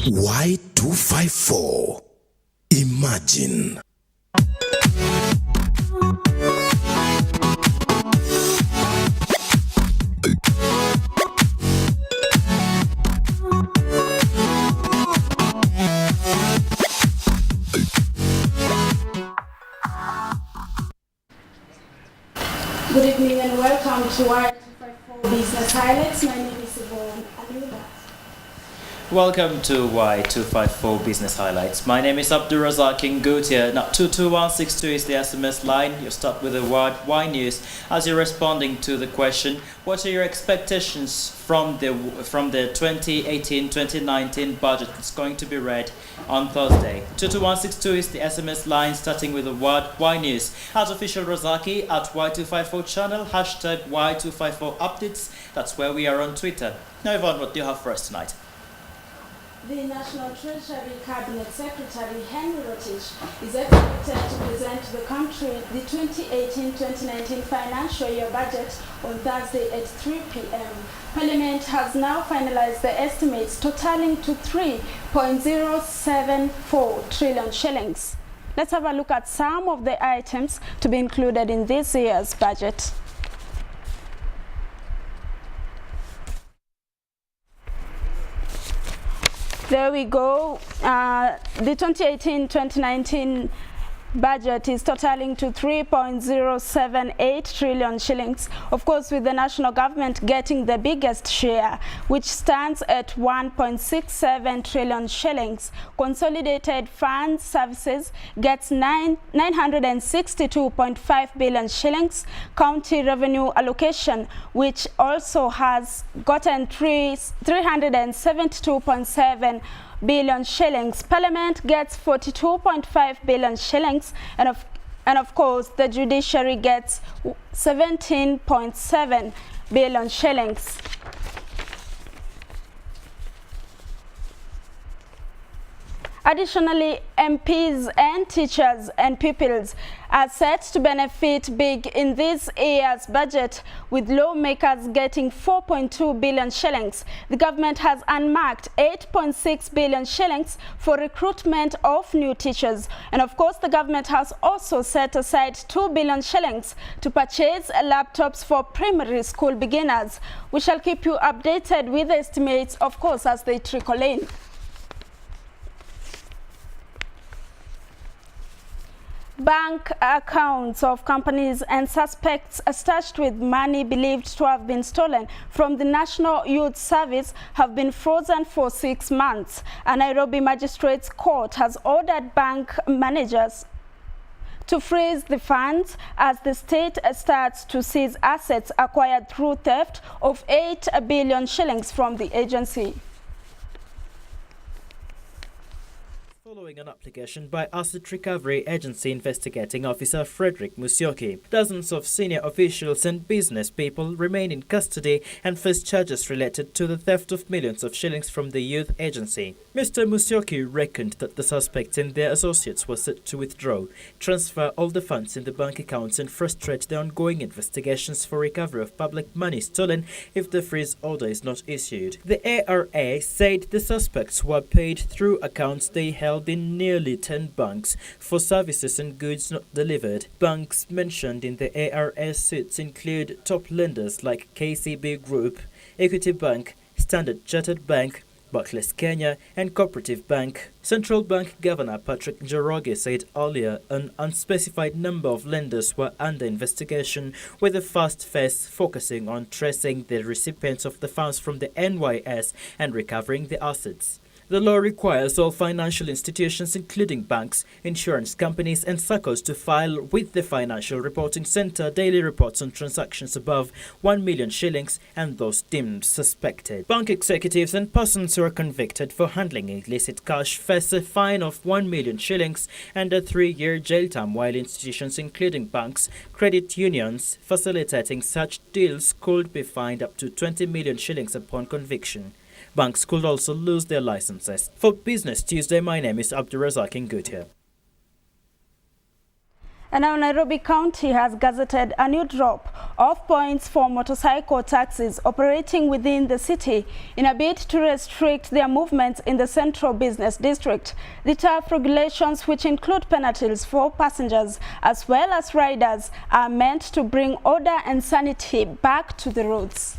Y254. Imagine. Good evening and welcome to Y254 Business Highlights. My name is Yvonne Aluba. Welcome to Y254 Business Highlights. My name is Abdurazak Ngutia. Now 22162 is the SMS line. You start with the word Y News as you're responding to the question, what are your expectations from the 2018-2019 budget that's going to be read on Thursday? 22162 is the SMS line starting with the word Y News. At official Razaki at Y254 channel, hashtag Y254 updates. That's where we are on Twitter. Now Yvonne, what do you have for us tonight? The National Treasury Cabinet Secretary Henry Rotich is expected to present to the country the 2018-2019 financial year budget on Thursday at 3 p.m. Parliament has now finalized the estimates totaling to 3.074 trillion shillings. Let's have a look at some of the items to be included in this year's budget. There we go. The 2018-2019 budget is totaling to 3.078 trillion shillings. Of course, with the national government getting the biggest share, which stands at 1.67 trillion shillings. Consolidated Fund Services gets 962.5 billion shillings. County revenue allocation, which also has gotten 372.7 billion shillings. Parliament gets 42.5 billion shillings, and of course the judiciary gets 17.7 billion shillings. Additionally, MPs and teachers and pupils are set to benefit big in this year's budget, with lawmakers getting 4.2 billion shillings. The government has unmarked 8.6 billion shillings for recruitment of new teachers. And of course, the government has also set aside 2 billion shillings to purchase laptops for primary school beginners. We shall keep you updated with the estimates, of course, as they trickle in. Bank accounts of companies and suspects stashed with money believed to have been stolen from the National Youth Service have been frozen for 6 months. A Nairobi Magistrates Court has ordered bank managers to freeze the funds as the state starts to seize assets acquired through theft of 8 billion shillings from the agency. Following an application by Asset Recovery Agency investigating Officer Frederick Musyoki, dozens of senior officials and business people remain in custody and face charges related to the theft of millions of shillings from the youth agency. Mr. Musyoki reckoned that the suspects and their associates were set to withdraw, transfer all the funds in the bank accounts and frustrate the ongoing investigations for recovery of public money stolen if the freeze order is not issued. The ARA said the suspects were paid through accounts they held in nearly 10 banks for services and goods not delivered. Banks mentioned in the ARS suits include top lenders like KCB Group, Equity Bank, Standard Chartered Bank, Barclays Kenya, and Cooperative Bank. Central Bank Governor Patrick Njoroge said earlier an unspecified number of lenders were under investigation, with the first phase focusing on tracing the recipients of the funds from the NYS and recovering the assets. The law requires all financial institutions, including banks, insurance companies, and SACCOs, to file with the Financial Reporting Center daily reports on transactions above 1 million shillings and those deemed suspected. Bank executives and persons who are convicted for handling illicit cash face a fine of 1 million shillings and a 3-year jail term, while institutions, including banks, credit unions, facilitating such deals could be fined up to 20 million shillings upon conviction. Banks could also lose their licenses. For Business Tuesday, my name is Abdurazak Ngutia. And now Nairobi County has gazetted a new drop of points for motorcycle taxis operating within the city in a bid to restrict their movements in the central business district. The tough regulations, which include penalties for passengers as well as riders, are meant to bring order and sanity back to the roads.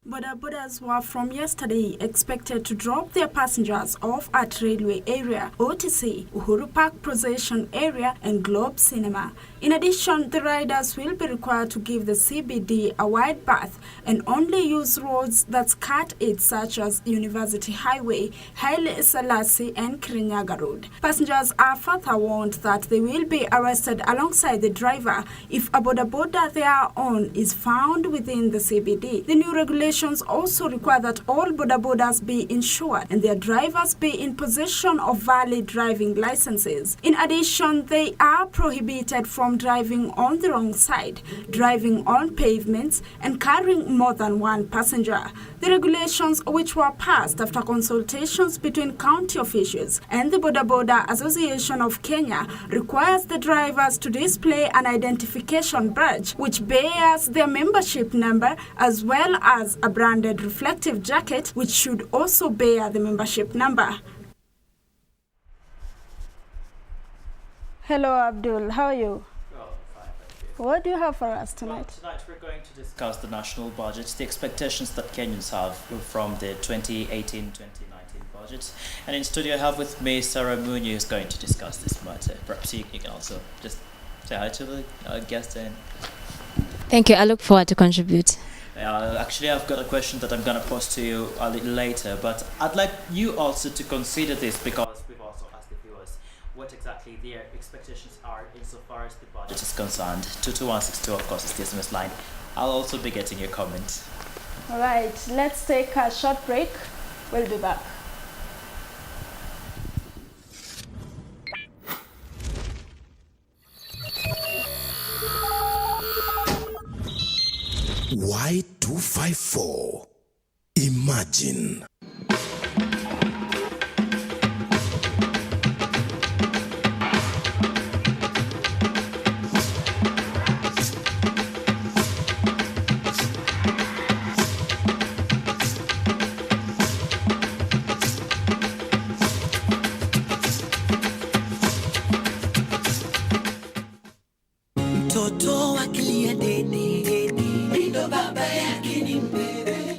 Bodabodas were from yesterday expected to drop their passengers off at Railway Area, OTC, Uhuru Park Procession Area and Globe Cinema. In addition, the riders will be required to give the CBD a wide berth and only use roads that cut it, such as University Highway, Haile Selassie and Kirinyaga Road. Passengers are further warned that they will be arrested alongside the driver if a bodaboda they are on is found within the CBD. The new regulations also require that all bodabodas be insured and their drivers be in possession of valid driving licenses. In addition, they are prohibited from driving on the wrong side, driving on pavements, and carrying more than one passenger. The regulations, which were passed after consultations between county officials and the Bodaboda Association of Kenya, requires the drivers to display an identification badge which bears their membership number, as well as a branded reflective jacket which should also bear the membership number. Hello Abdul, how are you? What do you have for us tonight? Well, tonight we're going to discuss the national budget, the expectations that Kenyans have from the 2018-2019 budget. And in studio I have with me Sarah Munyi, who's going to discuss this matter. Perhaps you can also just say hi to the guest. And thank you. I look forward to contribute. Actually, I've got a question that I'm going to pose to you a little later, but I'd like you also to consider this, because we've also asked the viewers what exactly their expectations are insofar as the budget is concerned. 22162, of course, is the SMS line. I'll also be getting your comment. All right, let's take a short break. We'll be back. Y254. Imagine.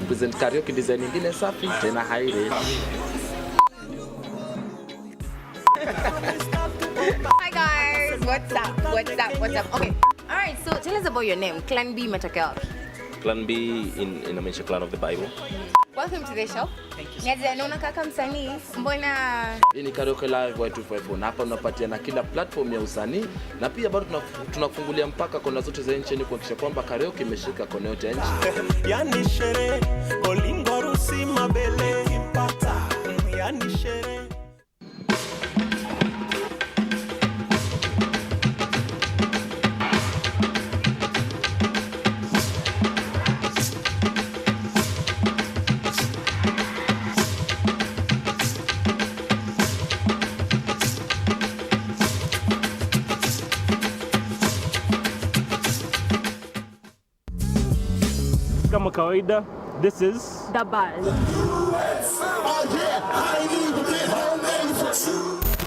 Present karaoke design ingine safi tena high rate. Hi guys, what's up? Okay, all right, so tell us about your name. Clan B Matakel. Clan B in a mention clan of the Bible. Welcome to the show. Thank you. Niaje naona kaka msanii. Mbona Hii ni karaoke live Y254 na hapa tunapatia na kila platform ya usanii na pia bado tunafungulia mpaka kona zote za nchi kuhakikisha kwamba karaoke imeshika kona yote ya nchi. Yani shere bolingo rusi mabele impata yani shere. Kama kawaida, this is The Buzz.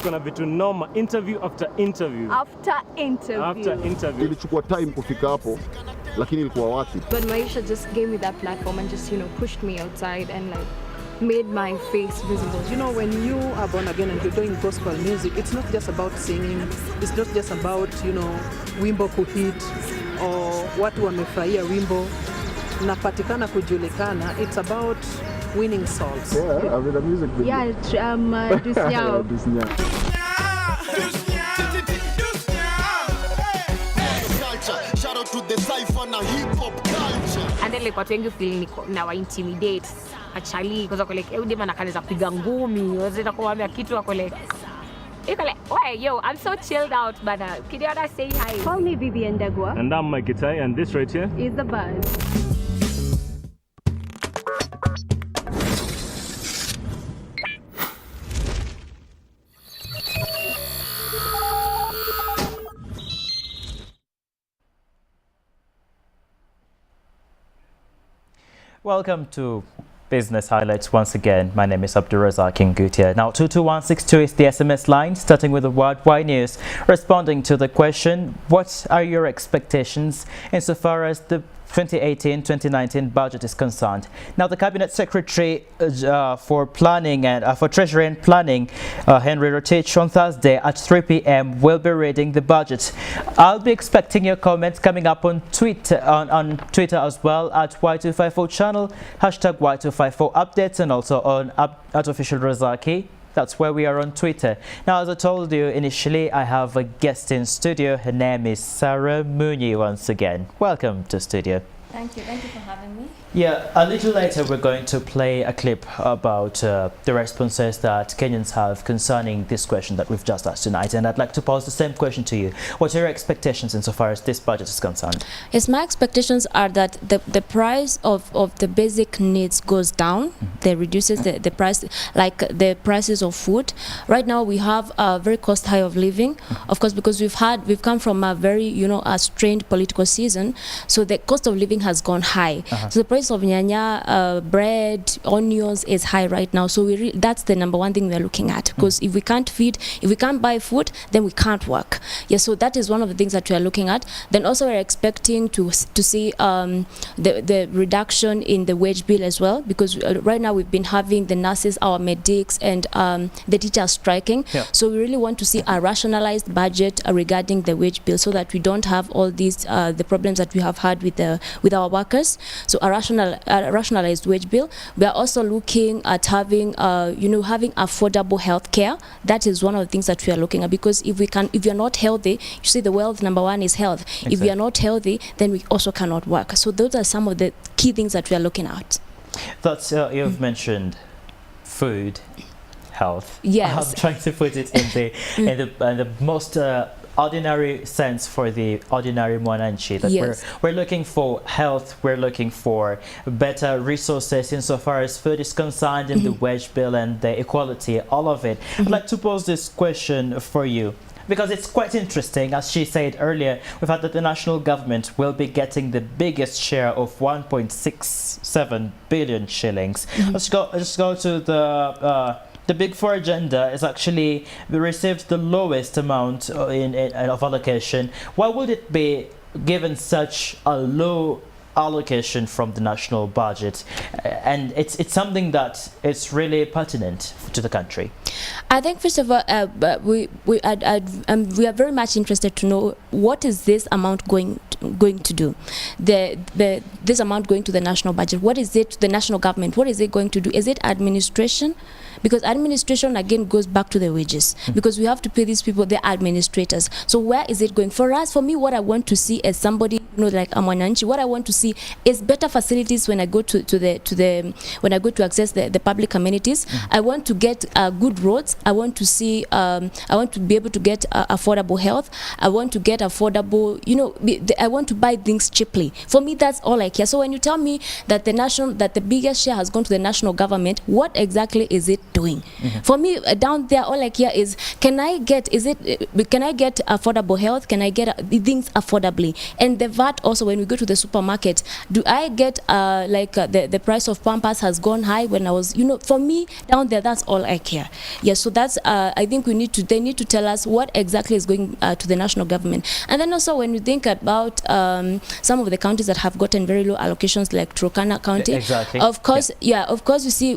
tuko na vitu noma, interview after interview. Ilichukua time kufika hapo, lakini ilikuwa wapi? But Maisha just gave me that platform and just, pushed me outside and like made my face visible. You know, when you are born again and you're doing gospel music, it's not just about singing. It's not just about, wimbo kuhit or watu wamefurahia wimbo napatikana kujulikana. It's about winning souls. Yeah, I mean the music video. Yeah, Dusnyao. Shout out to the cypher na hip hop culture. and then like watu wengi feel na wa intimidate actually because wako like dem anakanza kupiga ngumi, wazenda kuambia kitu wako like why, yo, I'm so chilled out, but can you other say hi? Call me Vivian Degwa. And I'm Mike Itai, and this right here Is The Buzz. Welcome to Business Highlights once again. My name is Abdurazak Kingutia. Now 22162 is the SMS line, starting with the word Y News, responding to the question, what are your expectations insofar as the 2018-2019 budget is concerned? Now, the Cabinet Secretary for Planning and for Treasury and Planning, Henry Rotich, on Thursday at 3 p.m. will be reading the budget. I'll be expecting your comments coming up on Twitter as well at Y254 channel, hashtag Y254 updates, and also on at official Razaki. That's where we are on Twitter. Now, as I told you initially, I have a guest in studio. Her name is Sarah Muni once again. Welcome to studio. Thank you for having me. Yeah, a little later we're going to play a clip about the responses that Kenyans have concerning this question that we've just asked tonight, and I'd like to pose the same question to you. What are your expectations insofar as this budget is concerned? Yes, my expectations are that the price of the basic needs goes down. They reduces the price, like the prices of food. Right now we have a very cost high of living, of course, because we've come from a very a strained political season, so the cost of living has gone high. So the price of nyanya, bread, onions is high right now. So that's the number one thing we're looking at, because if we can't buy food, then we can't work. Yes, so that is one of the things that we are looking at. Then also we're expecting to see the reduction in the wage bill as well, because right now we've been having the nurses, our medics, and the teachers striking. So we really want to see a rationalized budget regarding the wage bill, so that we don't have all these the problems that we have had with our workers. So a rationalized wage bill. We are also looking at having having affordable health care. That is one of the things that we are looking at, because if you're not healthy, you see the wealth number one is health. Exactly. If we are not healthy, then we also cannot work. So those are some of the key things that we are looking at. That's you've mentioned food, health. Yes. I'm trying to put it in the most ordinary sense for the ordinary mwananchi, that yes. we're looking for health, we're looking for better resources insofar as food is concerned, and the wage bill and the equality, all of it. I'd like to pose this question for you, because it's quite interesting. As she said earlier, we've had that the national government will be getting the biggest share of 1.67 billion shillings. Let's go to the Big Four agenda. Is actually, we received the lowest amount of allocation. Why would it be given such a low allocation from the national budget? And it's something that is really pertinent to the country. I think first of all, we are very much interested to know what is this amount going to do. This amount going to the national budget. What is it to the national government? What is it going to do? Is it administration? Because administration again goes back to the wages, because we have to pay these people, the administrators. So where is it going? For me, what I want to see as somebody, like Amwananchi, what I want to see is better facilities when I go when I go to access the public amenities. I want to get good roads. I want to see I want to be able to get affordable health. I want to get affordable, I want to buy things cheaply. For me, that's all I care. So when you tell me that the biggest share has gone to the national government, what exactly is it doing? For me, down there, all I care is, can I get affordable health? Can I get things affordably? And the VAT also, when we go to the supermarket, do I get the price of Pampers has gone high when I was, for me, down there, that's all I care. Yes, so that's I think they need to tell us what exactly is going to the national government. And then also when you think about some of the counties that have gotten very low allocations, like Turkana County, exactly. Of course, of course, you see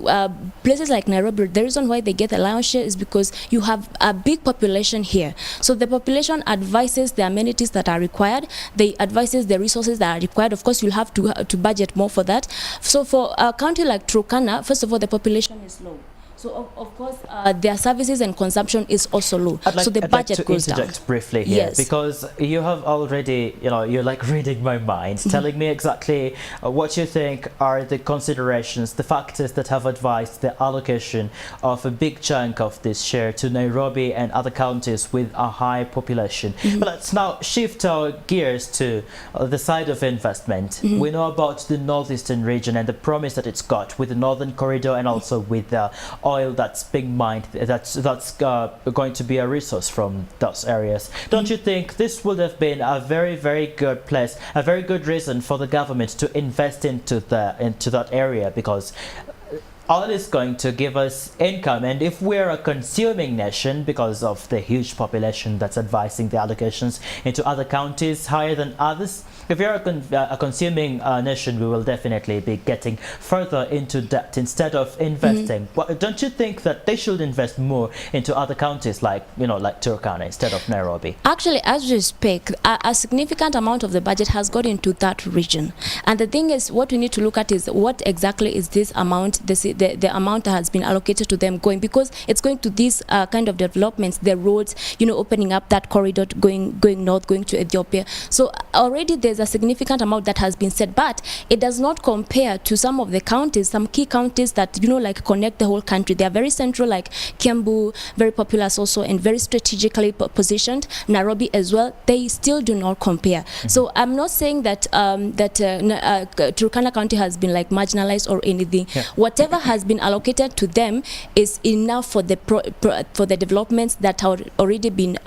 places like Nairobi, the reason why they get allowance share is because you have a big population here. So the population advises the amenities that are required. They advises the resources that are required. Of course, you'll have to budget more for that. So for a county like Turkana, first of all, the population is low. So of course, their services and consumption is also low. So the budget goes down. I'd like to interject briefly here, yes. Because you have already, you're like reading my mind, telling me exactly what you think are the considerations, the factors that have advised the allocation of a big chunk of this share to Nairobi and other counties with a high population. But let's now shift our gears to the side of investment. We know about the northeastern region and the promise that it's got with the Northern Corridor, and also with oil that's being mined, that's going to be a resource from those areas. Don't you think this would have been a very, very good place, a very good reason for the government to invest into that area? Because oil is going to give us income, and if we're a consuming nation, because of the huge population that's advising the allocations into other counties higher than others, if you're a consuming nation, we will definitely be getting further into debt instead of investing. But don't you think that they should invest more into other counties like Turkana instead of Nairobi? Actually, as we speak, a significant amount of the budget has got into that region. And the thing is, what we need to look at is what exactly is this amount, the amount that has been allocated to them going, because it's going to these kind of developments, the roads, opening up that corridor going north, going to Ethiopia. So already there's a significant amount that has been set, but it does not compare to some of the counties, some key counties that like connect the whole country. They are very central, like Kiambu, very populous also, and very strategically positioned. Nairobi as well. They still do not compare. So I'm not saying that Turkana County has been like marginalized or anything. Whatever has been allocated to them is enough for the for the developments that have already been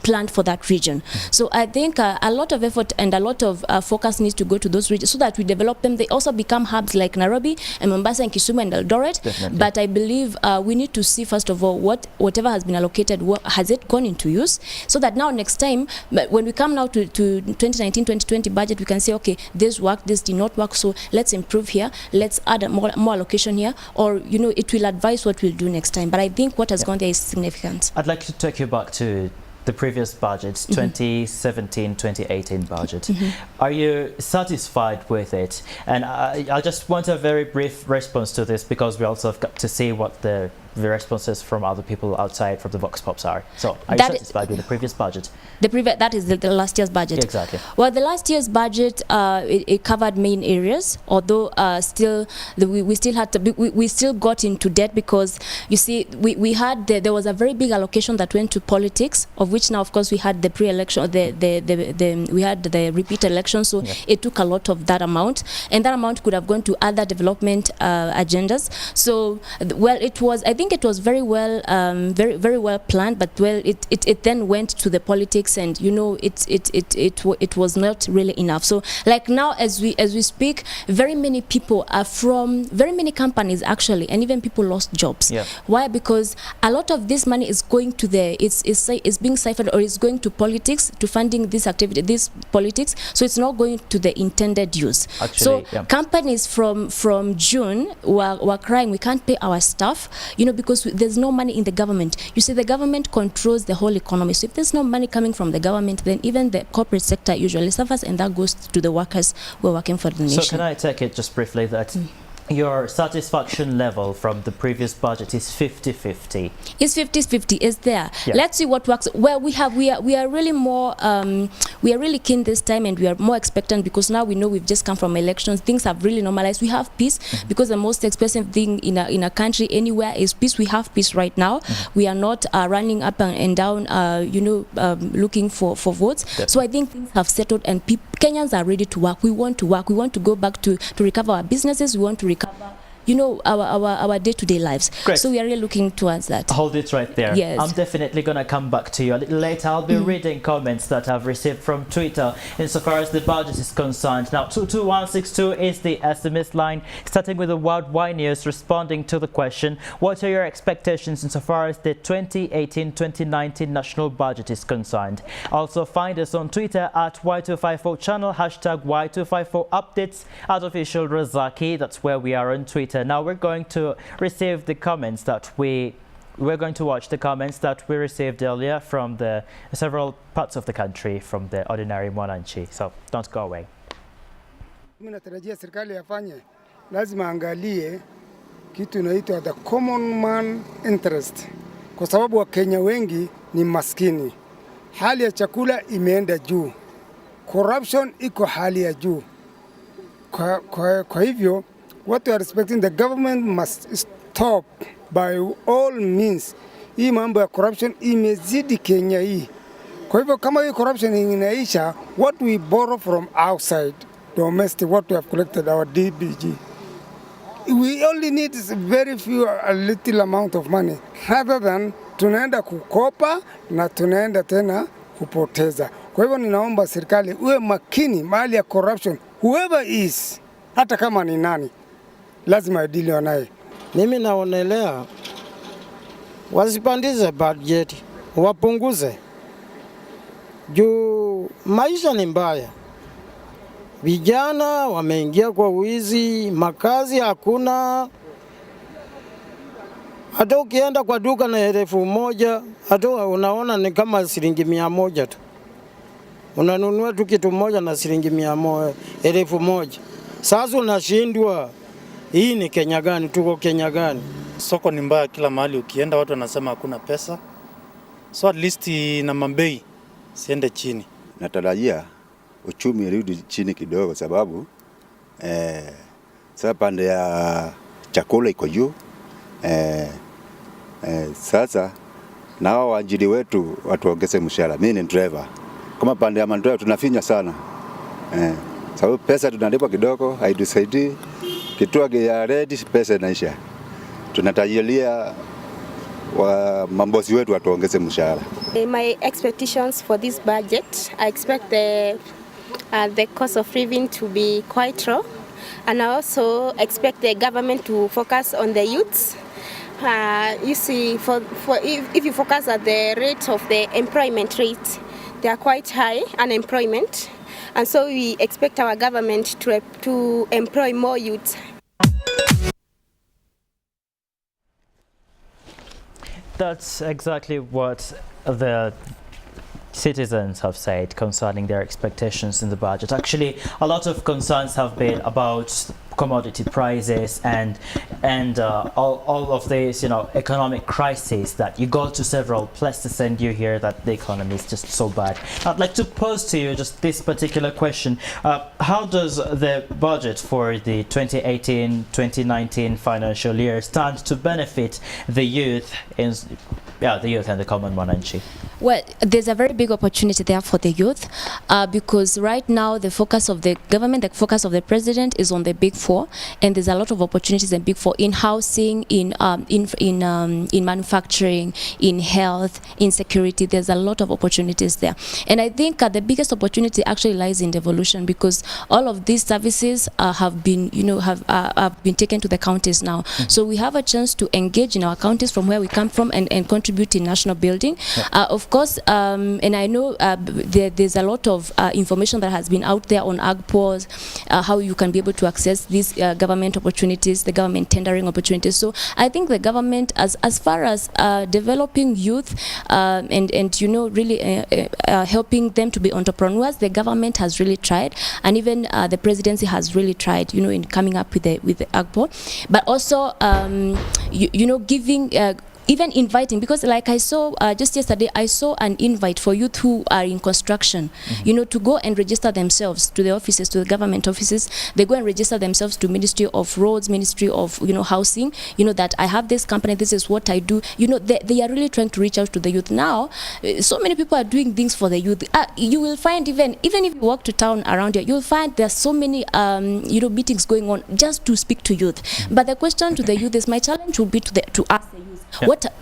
planned for that region. So I think a lot of effort and a lot of focus needs to go to those regions so that we develop them. They also become hubs like Nairobi and Mombasa and Kisumu and Eldoret. Definitely. But I believe we need to see first of all whatever has been allocated, has it gone into use, so that now next time when we come now to 2019-2020 budget, we can say, okay, this worked, this did not work, so let's improve here, let's add more allocation here, or it will advise what we'll do next time. But I think what has gone there is significant. I'd like to take you back to the previous budget, 2017-2018 budget. Are you satisfied with it? And I just want a very brief response to this, because we also have got to see what the responses from other people outside from the Vox Pops are. So are you satisfied with the previous budget? That is the last year's budget. Exactly. Well, the last year's budget it covered main areas, although still we still had to we still got into debt, because you see we had there was a very big allocation that went to politics, of which now of course we had the pre-election, we had the repeat election, so it took a lot of that amount, and that amount could have gone to other development agendas. So well, I think it was very well very well planned, but well it then went to the politics, and it was not really enough. So like now as we speak, very many people are from very many companies actually, and even people lost jobs. Why? Because a lot of this money is going to is being siphoned, or is going to politics, to funding this activity, this politics, so it's not going to the intended use. Actually, so companies from June were crying, we can't pay our staff, because there's no money in the government. You see, the government controls the whole economy, so if there's no money coming from the government, then even the corporate sector usually suffers, and that goes to the workers who are working for the nation. So can I take it just briefly that your satisfaction level from the previous budget is 50-50? It's 50-50. Is there? Let's see what works. Well, we are really more we are really keen this time, and we are more expectant, because now we know we've just come from elections. Things have really normalized. We have peace, because the most expensive thing in a country anywhere is peace. We have peace right now. We are not running up and down looking for votes. So I think things have settled, and Kenyans are ready to work. We want to work. We want to go back to recover our businesses. We want to recover our day-to-day lives. Great. So we are really looking towards that. Hold it right there. Yes. I'm definitely going to come back to you a little later. I'll be reading comments that I've received from Twitter insofar as the budget is concerned. Now, 22162 is the SMS line, starting with the Worldwide News, responding to the question, what are your expectations insofar as the 2018-2019 national budget is concerned? Also, find us on Twitter at Y254 channel, hashtag Y254 updates, at official Razaki. That's where we are on Twitter. Now we're going to receive the comments that we're going to watch the comments that we received earlier from the several parts of the country, from the ordinary mwananchi. So don't go away. Mimi natarajia serikali yafanye, lazima angalie kitu inaitwa the common man interest, kwa sababu Wakenya wengi ni maskini. Hali ya chakula imeenda juu, corruption iko hali ya juu. Kwa hivyo what we are expecting, the government must stop by all means. Hii mambo ya corruption imezidi Kenya hii. Kwa hivyo kama hii corruption inaisha, what we borrow from outside, domestic, what we have collected, our DBG, We only need very few, a little amount of money, rather than tunaenda kukopa na tunaenda tena kupoteza. Kwa hivyo ninaomba serikali uwe makini mahali ya corruption, whoever is, hata kama ni nani, lazima adili naye. Mimi naonelea wasipandize budget, wapunguze. Juu maisha ni mbaya. Vijana wameingia kwa wizi, makazi hakuna. Hata ukienda kwa duka na 1,000, hata unaona ni kama shilingi 100 tu. Unanunua tu kitu moja na shilingi 1,000. Sasa unashindwa, hii ni Kenya gani? Tuko Kenya gani? Soko ni mbaya kila mahali ukienda, watu wanasema hakuna pesa. So at least na mabei siende chini. Natarajia uchumi urudi chini kidogo, sababu sasa pande ya chakula iko juu. Sasa na hao waajiri wetu watuongeze mshahara. Mimi ni driver. Kama pande ya mandriver tunafinya sana. Sababu pesa tunalipa kidogo, haitusaidii. Kituo ya ready pesa inaisha. Tunatajilia wa mambosi wetu watuongeze mshahara. My expectations for this budget, I expect the cost of living to be quite low, and I also expect the government to focus on the youths. You see, if you focus at the rate of the employment rate, they are quite high, unemployment, and so we expect our government to employ more youths. That's exactly what the citizens have said concerning their expectations in the budget. Actually, a lot of concerns have been about commodity prices and all of this, economic crisis, that you go to several places and you hear that the economy is just so bad. I'd like to pose to you just this particular question. How does the budget for the 2018-2019 financial year stand to benefit the youth the youth and the common man and chief? Well, there's a very big opportunity there for the youth because right now the focus of the government, the focus of the president is on the big four, and there's a lot of opportunities in big four, in housing, in manufacturing, in health, in security. There's a lot of opportunities there, and I think the biggest opportunity actually lies in devolution, because all of these services have been been taken to the counties now. So we have a chance to engage in our counties from where we come from and contribute in national building. Of course, and I know there's a lot of information that has been out there on AgPOS, how you can be able to access these government opportunities, the government tendering opportunities. So I think the government, as far as developing youth and really helping them to be entrepreneurs, the government has really tried, and even the presidency has really tried, in coming up with the AgPOS, but also giving. Even inviting, because like I saw just yesterday, I saw an invite for youth who are in construction, to go and register themselves to the offices, to the government offices. They go and register themselves to Ministry of Roads, Ministry of Housing, that I have this company, this is what I do. They are really trying to reach out to the youth. Now, so many people are doing things for the youth. You will find even if you walk to town around here, you'll find there's so many meetings going on just to speak to youth. But the question to the youth is, my challenge will be to ask the youth,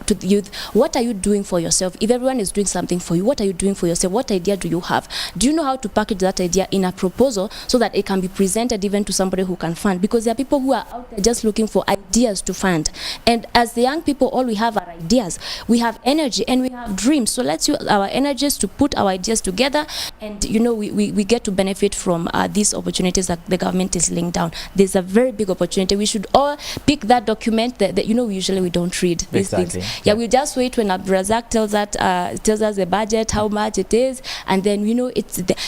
to the youth, what are you doing for yourself? If everyone is doing something for you, what are you doing for yourself? What idea do you have? Do you know how to package that idea in a proposal so that it can be presented even to somebody who can fund? Because there are people who are out there just looking for ideas to fund. And as the young people, all we have are ideas. We have energy and we have dreams. So let's use our energies to put our ideas together, and we get to benefit from these opportunities that the government is laying down. There's a very big opportunity. We should all pick that document that usually we don't read these things. Yeah, we just wait when Abrazak tells us the budget, how much it is, and then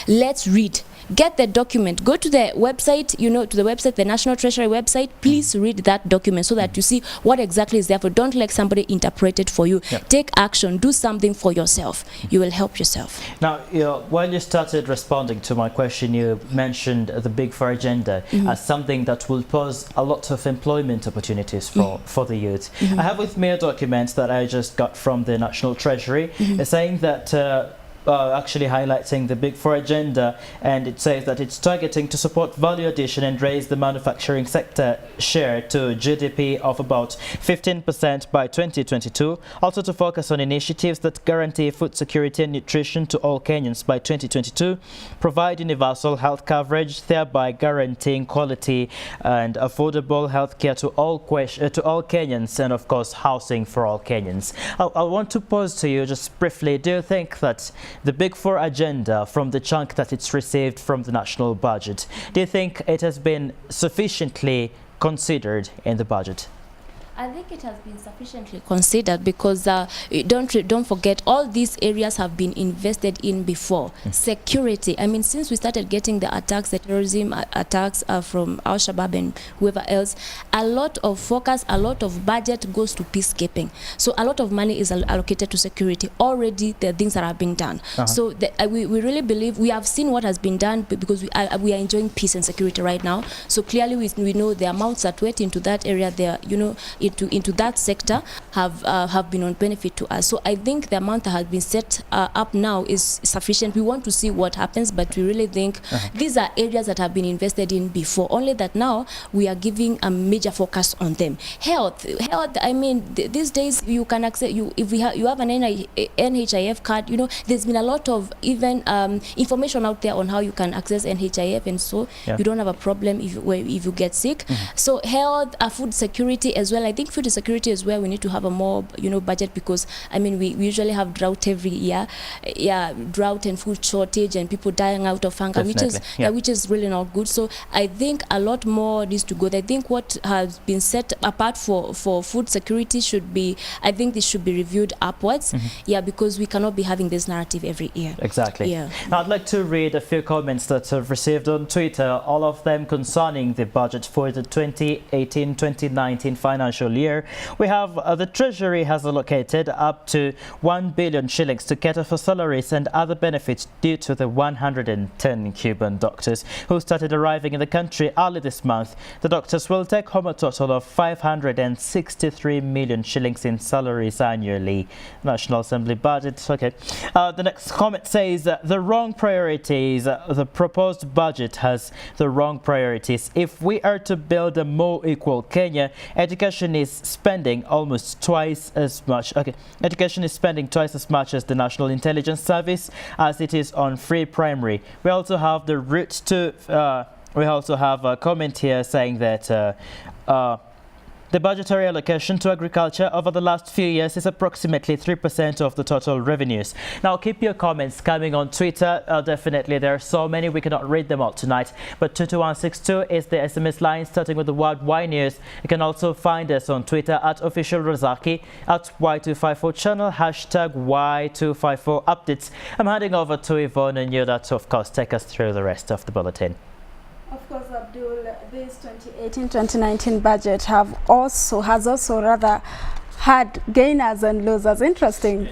let's read. Get the document. Go to the website, the National Treasury website. Please read that document so that you see what exactly is there for. Don't let somebody interpret it for you. Take action. Do something for yourself. You will help yourself. Now, when you started responding to my question, you mentioned the Big Four agenda as something that will pose a lot of employment opportunities for the youth. I have with me a document that I just got from the National Treasury saying that actually highlighting the Big Four agenda, and it says that it's targeting to support value addition and raise the manufacturing sector share to GDP of about 15% by 2022. Also to focus on initiatives that guarantee food security and nutrition to all Kenyans by 2022, provide universal health coverage, thereby guaranteeing quality and affordable health care to all Kenyans, and of course housing for all Kenyans. I want to pose to you just briefly, do you think that the Big Four agenda, from the chunk that it's received from the national budget, do you think it has been sufficiently considered in the budget? I think it has been sufficiently considered because don't forget, all these areas have been invested in before. Security, I mean, since we started getting the attacks, the terrorism attacks from Al-Shabaab and whoever else, a lot of focus, a lot of budget goes to peacekeeping. So a lot of money is allocated to security. Already there are things that have been done. So we really believe, we have seen what has been done because we are enjoying peace and security right now. So clearly we know the amounts that went into that area there, you know, into that sector have been on benefit to us. So I think the amount that has been set up now is sufficient. We want to see what happens, but we really think these are areas that have been invested in before, only that now we are giving a major focus on them. Health, I mean, these days you can access, if you have an NHIF card, you know, there's been a lot of even information out there on how you can access NHIF, and so you don't have a problem if you get sick. So health, food security as well. I think food security is where we need to have a more, you know, budget, because I mean we usually have drought every year, drought and food shortage and people dying out of hunger, which is really not good. So I think a lot more needs to go. I think what has been set apart for food security should be, I think this should be reviewed upwards, because we cannot be having this narrative every year. Exactly. Now I'd like to read a few comments that I've received on Twitter, all of them concerning the budget for the 2018-2019 financial year. We have the Treasury has allocated up to 1 billion shillings to cater for salaries and other benefits due to the 110 Cuban doctors who started arriving in the country early this month. The doctors will take home a total of 563 million shillings in salaries annually. National Assembly budget. Okay. The next comment says the wrong priorities. The proposed budget has the wrong priorities. If we are to build a more equal Kenya, education is spending almost twice as much. Education is spending twice as much as the National Intelligence Service as it is on free primary. We also have the route to. We also have a comment here saying that. The budgetary allocation to agriculture over the last few years is approximately 3% of the total revenues. Now, keep your comments coming on Twitter. Definitely, there are so many, we cannot read them all tonight. But 22162 is the SMS line, starting with the word Y News. You can also find us on Twitter at Official Razaki, at Y254 channel, hashtag Y254 updates. I'm handing over to Yvonne and you that, of course, take us through the rest of the bulletin. Of course, Abdul, this 2018-2019 budget has also had gainers and losers. Interesting.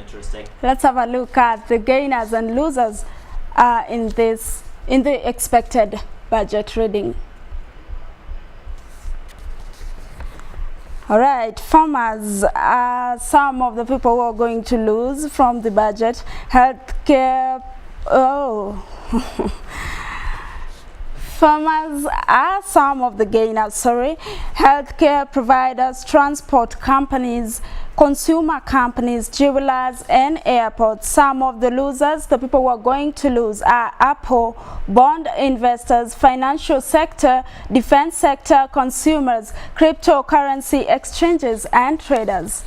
Let's have a look at the gainers and losers in the expected budget reading. All right, farmers are some of the people who are going to lose from the budget. Healthcare. Farmers are some of the gainers, Healthcare providers, transport companies, consumer companies, jewelers and airports. Some of the losers, the people who are going to lose, are Apple, bond investors, financial sector, defense sector, consumers, cryptocurrency exchanges and traders.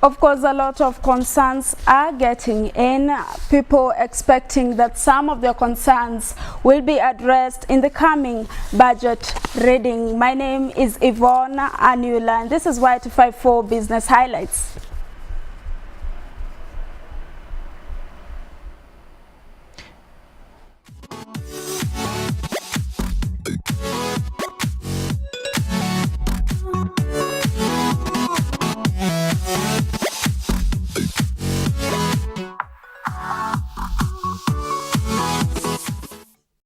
Of course, a lot of concerns are getting in, people expecting that some of their concerns will be addressed in the coming budget reading. My name is Yvonne Anula and this is Y254 Business Highlights.